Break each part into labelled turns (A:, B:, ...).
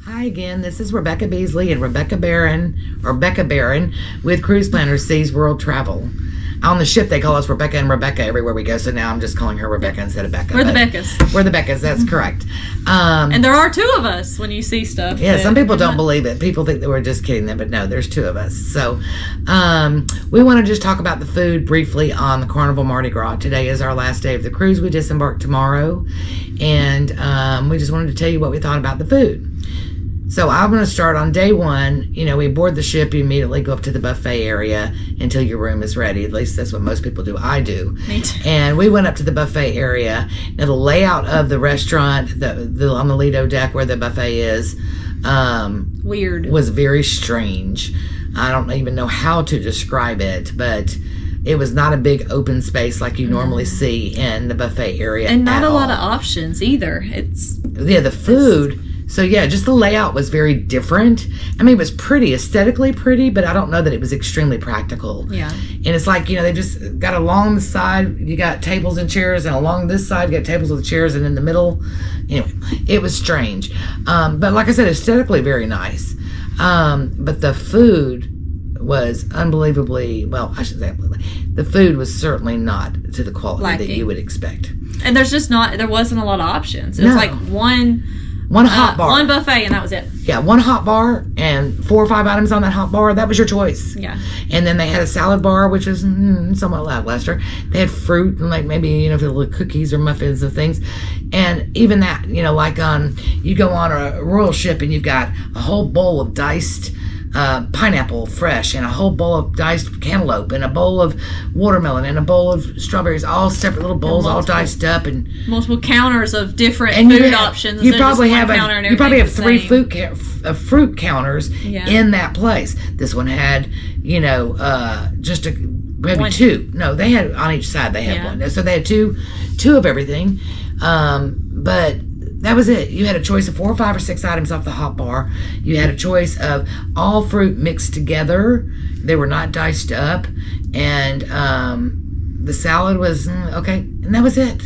A: Hi again, this is Rebecca Beasley and Rebecca Barron with Cruise Planners Seas World Travel. On the ship, they call us Rebecca and Rebecca everywhere we go, so now I'm just calling her Rebecca instead of Becca.
B: We're the Beccas.
A: We're the Beccas, that's correct.
B: And there are two of us when you see stuff.
A: Yeah, some people don't believe it. People think that we're just kidding them, but no, there's two of us. So we want to just talk about the food briefly on the Carnival Mardi Gras. Today is our last day of the cruise. We disembark tomorrow, and we just wanted to tell you what we thought about the food. So I'm going to start on day one. You know, we board the ship, you immediately go up to the buffet area until your room is ready. At least that's what most people do. I do.
B: Me too.
A: And we went up to the buffet area. Now, the layout of the restaurant on the Lido deck where the buffet is
B: weird.
A: Was very strange. I don't even know how to describe it, but it was not a big open space like you normally see in the buffet area.
B: And not a lot of options either.
A: The food... So yeah, just the layout was very different. I mean, it was pretty, aesthetically pretty, but I don't know that it was extremely practical.
B: Yeah.
A: And it's like, you know, they just got along the side, you got tables and chairs, and along this side, you got tables with chairs, and in the middle, anyway, it was strange. But like I said, aesthetically very nice. But the food was unbelievably, well, I should say unbelievably, the food was certainly not to the quality that you would expect.
B: And there wasn't a lot of options. It was like one
A: hot bar.
B: One buffet, and that was it.
A: Yeah, one hot bar and 4 or 5 items on that hot bar. That was your choice.
B: Yeah.
A: And then they had a salad bar, which was somewhat lackluster. They had fruit and like maybe, you know, little cookies or muffins and things. And even that, you know, like you go on a royal ship and you've got a whole bowl of diced pineapple fresh and a whole bowl of diced cantaloupe and a bowl of watermelon and a bowl of strawberries, all separate little bowls, all diced up, and
B: multiple counters of different food options.
A: You probably have 3 fruit counters in that place. This one had, you know, maybe 2. No, they had on each side. They had one, so they had two of everything. But that was it. You had a choice of 4 or 5 or 6 items off the hot bar. You had a choice of all fruit mixed together. They were not diced up. And the salad was okay. And that was it.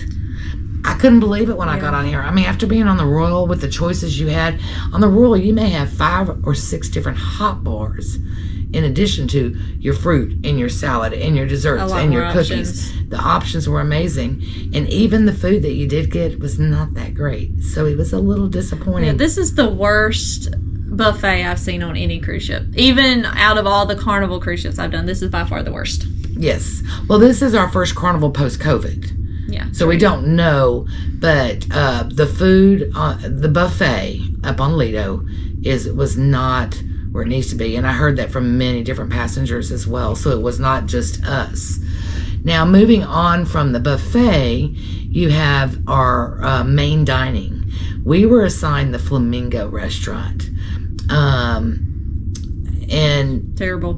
A: I couldn't believe it when I got on here. I mean, after being on the Royal with the choices you had, on the Royal you may have 5 or 6 different hot bars in addition to your fruit and your salad and your desserts and your cookies. The options were amazing. And even the food that you did get was not that great. So it was a little disappointing.
B: Yeah, this is the worst buffet I've seen on any cruise ship. Even out of all the Carnival cruise ships I've done, this is by far the worst.
A: Yes. Well, this is our first Carnival post-COVID.
B: Yeah.
A: So we don't know, but the food, the buffet up on Lido was not where it needs to be. And I heard that from many different passengers as well. So it was not just us. Now, moving on from the buffet, you have our main dining. We were assigned the Flamingo restaurant. And
B: terrible.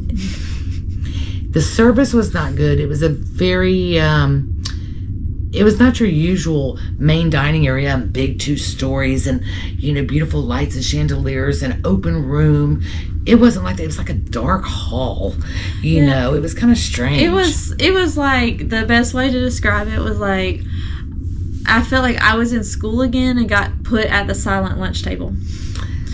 A: The service was not good. It was a very... it was not your usual main dining area, big 2 stories and, you know, beautiful lights and chandeliers and open room. It wasn't like that. It was like a dark hall, you know. It was kind of strange.
B: It was like, the best way to describe it was like, I felt like I was in school again and got put at the silent lunch table.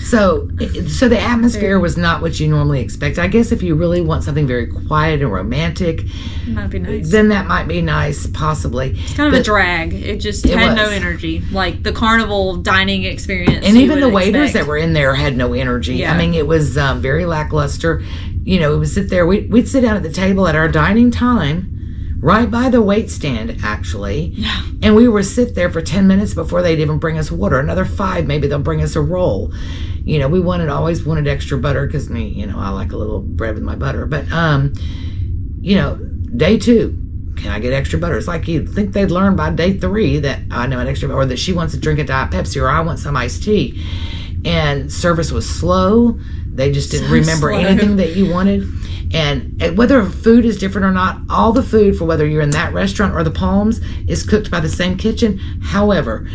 A: So the atmosphere was not what you normally expect. I guess if you really want something very quiet and romantic,
B: it might be nice.
A: Then that might be nice, possibly.
B: It's kind of a drag. It just had no energy, like the Carnival dining experience.
A: And even the waiters that were in there had no energy.
B: Yeah.
A: I mean, it was very lackluster. You know, it would sit there. We'd sit down at the table at our dining time, right by the wait stand, actually.
B: Yeah.
A: And we would sit there for 10 minutes before they'd even bring us water. Another 5, maybe they'll bring us a roll. You know, we always wanted extra butter because I like a little bread with my butter. But, you know, day 2, can I get extra butter? It's like you'd think they'd learn by day 3 that I know an extra, or that she wants to drink a Diet Pepsi, or I want some iced tea. And service was slow. They just didn't remember anything that you wanted. And whether food is different or not, all the food for whether you're in that restaurant or the Palms is cooked by the same kitchen. However,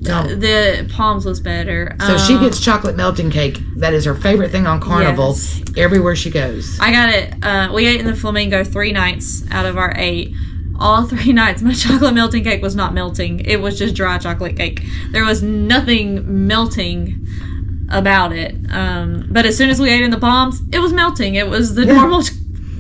B: the Palms was better.
A: So she gets chocolate melting cake. That is her favorite thing on Carnival.
B: Yes.
A: Everywhere she goes.
B: I got it. We ate in the Flamingo 3 nights out of our 8. All 3 nights, my chocolate melting cake was not melting. It was just dry chocolate cake. There was nothing melting about it. But as soon as we ate in the Palms, it was melting. It was the normal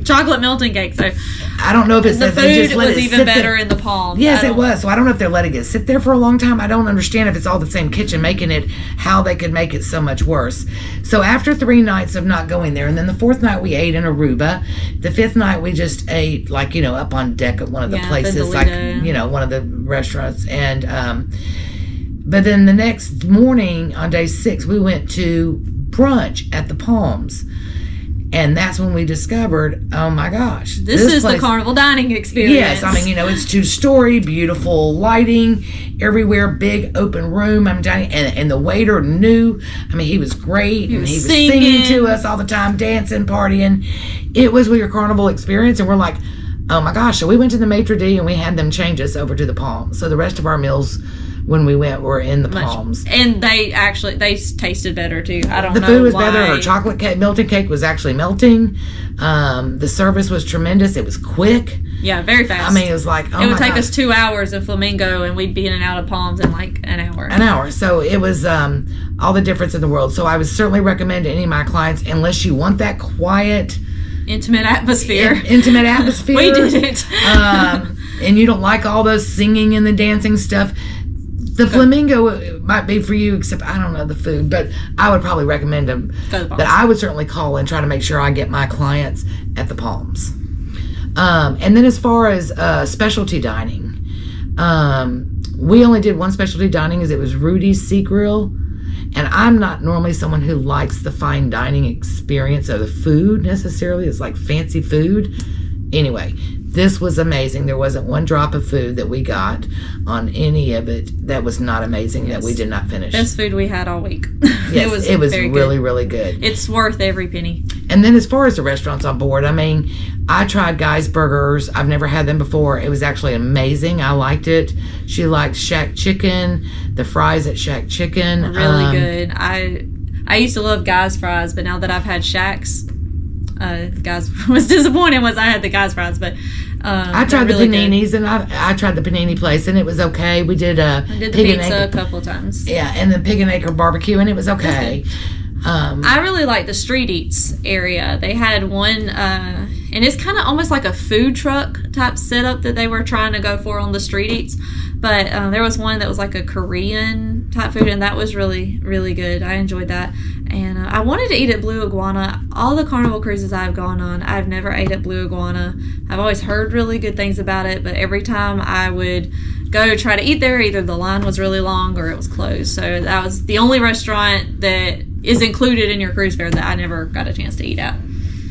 B: chocolate melting cake. So
A: I don't know if it's
B: the
A: that they just
B: food
A: let
B: was
A: it
B: even
A: sit
B: better
A: there.
B: in the Palms.
A: Yes, it was. So I don't know if they're letting it sit there for a long time. I don't understand if it's all the same kitchen making it, how they could make it so much worse. So after 3 nights of not going there, and then the 4th night we ate in Aruba. The 5th night we just ate like, up on deck at one of the places, like, one of the restaurants. And but then the next morning on day 6 we went to brunch at the Palms. And that's when we discovered, oh my gosh.
B: This is place, the Carnival dining experience.
A: Yes, I mean, it's 2-story, beautiful lighting everywhere, big open room. I'm telling you, and the waiter knew. I mean, he was great. He was singing to us all the time, dancing, partying. It was your Carnival experience, and we're like, oh my gosh. So we went to the maitre d' and we had them change us over to the Palms. So the rest of our meals when we went were in the Palms.
B: And they tasted better too. I don't know.
A: The food was
B: why.
A: better. Her chocolate cake, melting cake was actually melting. The service was tremendous. It was quick.
B: Yeah, very fast.
A: I mean, it was like,
B: it would take us 2 hours of Flamingo, and we'd be in and out of Palms in like an hour.
A: An hour. So it was all the difference in the world. So I would certainly recommend to any of my clients, unless you want that quiet,
B: intimate atmosphere.
A: Intimate atmosphere.
B: We did it.
A: And you don't like all those singing and the dancing stuff. The Flamingo might be for you, except I don't know the food, but I would probably recommend them. That I would certainly call and try to make sure I get my clients at the Palms. And then as far as specialty dining, we only did one specialty dining, as it was Rudy's Sea Grill. And I'm not normally someone who likes the fine dining experience of the food necessarily. It's like fancy food. Anyway, this was amazing. There wasn't one drop of food that we got on any of it that was not amazing, that we did not finish.
B: Best food we had all week.
A: Yes, it was really, really good.
B: It's worth every penny.
A: And then as far as the restaurants on board, I mean, I tried Guy's Burgers. I've never had them before. It was actually amazing. I liked it. She liked Shack Chicken. The fries at Shack Chicken.
B: Really good. I used to love Guy's fries, but now that I've had Shack's, Guys was disappointed once I had the Guys fries, but
A: I tried the paninis, and I tried the panini place, and it was okay. We did
B: I did the pizza a couple of times.
A: Yeah, and the Pig and Acre barbecue, and it was okay.
B: I really like the street eats area. They had one, and it's kind of almost like a food truck type setup that they were trying to go for on the street eats. But there was one that was like a Korean type food, and that was really, really good. I enjoyed that. And I wanted to eat at Blue Iguana. All the Carnival cruises I've gone on, I've never ate at Blue Iguana. I've always heard really good things about it, but every time I would go try to eat there, either the line was really long or it was closed. So that was the only restaurant that is included in your cruise fare that I never got a chance to eat at.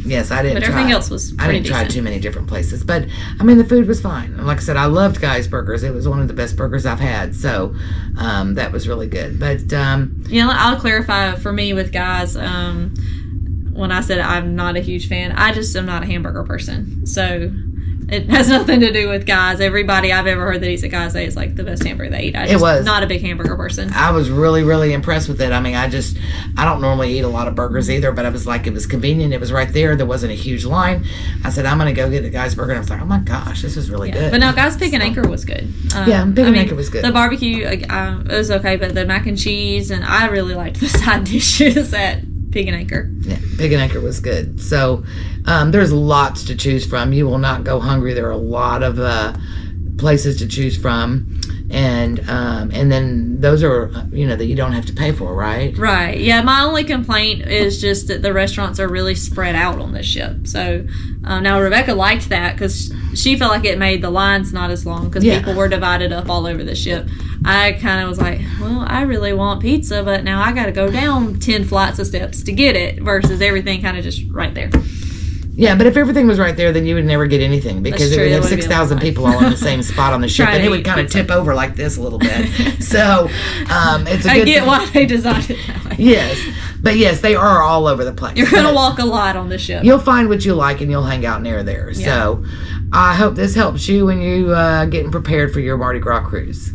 A: Yes, I didn't.
B: But everything else was pretty
A: I didn't try
B: decent.
A: too many different places, but I mean the food was fine. And like I said, I loved Guy's Burgers. It was one of the best burgers I've had, so that was really good. But
B: I'll clarify for me with Guy's. When I said I'm not a huge fan, I just am not a hamburger person. So it has nothing to do with Guy's. Everybody I've ever heard that eats at Guy's say it's like the best hamburger they eat. I'm not a big hamburger person.
A: I was really, really impressed with it. I mean, I don't normally eat a lot of burgers either, but I was like, it was convenient. It was right there. There wasn't a huge line. I said, I'm going to go get the Guy's Burger. And I was like, oh my gosh, this is really good.
B: But no, Guy's Pig and Anchor was good.
A: Pig and Anchor was good.
B: The barbecue, it was okay, but the mac and cheese, and I really liked the side dishes at Pig and Anchor.
A: Yeah, Pig and Anchor was good. So there's lots to choose from. You will not go hungry. There are a lot of places to choose from, and then those are that you don't have to pay for, right?
B: Right. Yeah. My only complaint is just that the restaurants are really spread out on this ship. So now Rebecca liked that because she felt like it made the lines not as long because people were divided up all over the ship. I kind of was like, well, I really want pizza, but now I got to go down 10 flights of steps to get it versus everything kind of just right there.
A: Yeah, but if everything was right there, then you would never get anything because it would have 6,000 people all in the same spot on the ship, and it would kind of tip over like this a little bit. So it's a good
B: I get why they designed it that way.
A: Yes, but yes, they are all over the place.
B: You're going to walk a lot on the ship.
A: You'll find what you like, and you'll hang out near there. Yeah. So I hope this helps you when you getting prepared for your Mardi Gras cruise.